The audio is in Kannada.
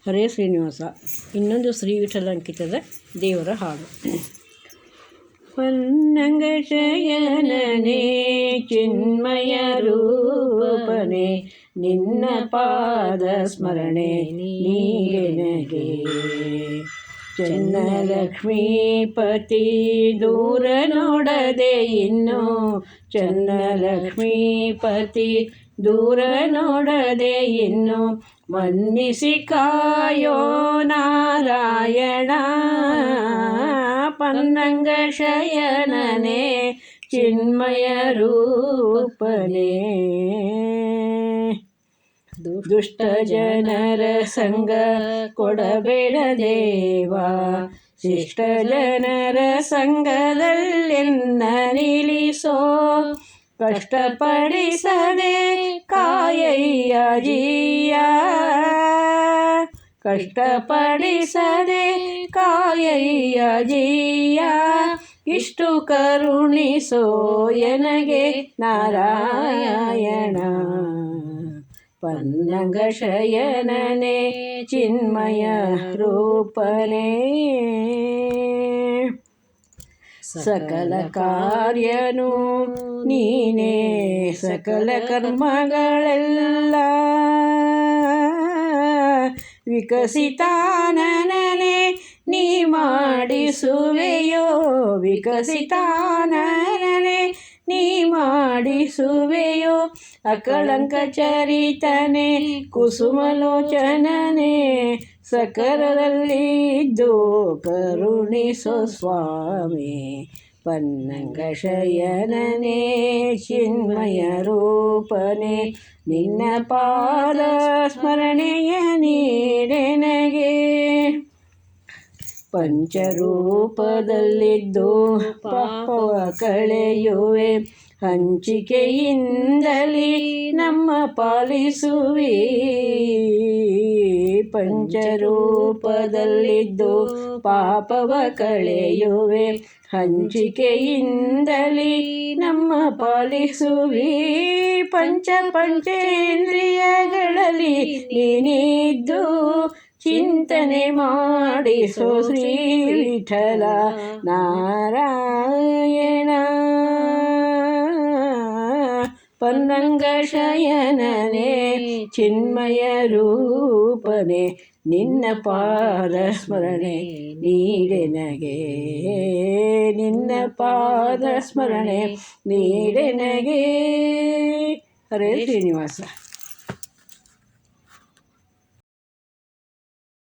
ಹರೇ ಶ್ರೀನಿವಾಸ. ಇನ್ನೊಂದು ಶ್ರೀ ವಿಠಲಂಕಿತದ ದೇವರ ಹಾಡು. ಪನ್ನಂಗ ಶಯನನೇ ಚಿನ್ಮಯ ರೂಪನೆ, ನಿನ್ನ ಪಾದ ಸ್ಮರಣೆ ನೀನಗೆ. ಚನ್ನಲಕ್ಷ್ಮೀಪತಿ ದೂರ ನೋಡದೆ ಇನ್ನು, ಚನ್ನಲಕ್ಷ್ಮೀಪತಿ ದೂರ ನೋಡದೆ ಇನ್ನು, ವಂದಿಸಿ ಕಾಯೋ ನಾರಾಯಣ. ಪನ್ನಂಗ ಶಯನನೇ ಚಿನ್ಮಯ ರೂಪನೇ, ದುಷ್ಟ ಜನರ ಸಂಗ ಕೊಡಬೇಡ ದೇವಾ, ಶಿಷ್ಟ ಜನರ ಸಂಗದಲ್ಲೆನ್ನ ನಿಲ್ಲಿಸೋ. ಕಷ್ಟಪಡಿಸದೆ ಕಾಯಯ್ಯ ಜೀಯ, ಕಷ್ಟಪಡಿಸದೆ ಕಾಯಯ್ಯ ಜೀಯ. ಇಷ್ಟು ಕರುಣಿಸೋ ಎನಗೆ ನಾರಾಯಣ. ಪನ್ನಂಗ ಶಯನನೇ ಚಿನ್ಮಯ ರೂಪನೇ, ಸಕಲ ಕಾರ್ಯನು ನೀನೇ, ಸಕಲ ಕರ್ಮಗಳೆಲ್ಲ ವಿಕಸಿತಾನನೇ ನೀ ಮಾಡಿಸುವೆಯೋ. ವಿಕಸಿತಾನನೇ ನೀ ಮಾಡಿಸುವೆಯೋ. ಅಕಳಂಕ ಚರಿತನೆ ಕುಸುಮಲೋಚನನೆ, ಸಕಲದಲ್ಲಿದ್ದು ಕರುಣಿಸೋ ಸ್ವಾಮಿ. ಪನ್ನಂಗ ಶಯನನೇ ಚಿನ್ಮಯ ರೂಪನೆ, ನಿನ್ನ ಪಾದ ಸ್ಮರಣೆಯ ನೀಡೆನಗೆ. ಪಂಚರೂಪದಲ್ಲಿದ್ದು ಪಾಪವ ಕಳೆಯುವೆ, ಹಂಚಿಕೆಯಿಂದಲೇ ನಮ್ಮ ಪಾಲಿಸುವೆ. ಪಂಚರೂಪದಲ್ಲಿದ್ದು ಪಾಪವ ಕಳೆಯುವೆ, ಹಂಚಿಕೆಯಿಂದಲೇ ನಮ್ಮ ಪಾಲಿಸುವೆ. ಪಂಚೇಂದ್ರಿಯಗಳಲ್ಲಿ ನೀನಿದ್ದು ಚಿಂತನೆ ಮಾಡಿಸೋ ಶ್ರೀ ವಿಠಲ ನಾರಾಯಣ. ಪನ್ನಂಗ ಶಯನನೇ ಚಿನ್ಮಯ ರೂಪನೆ, ನಿನ್ನ ಪಾದ ಸ್ಮರಣೆ ನೀಡೆನಗೆ. ನಿನ್ನ ಪಾದ ಸ್ಮರಣೆ ನೀಡೆನಗೆ. ಹರೇ ಶ್ರೀನಿವಾಸ.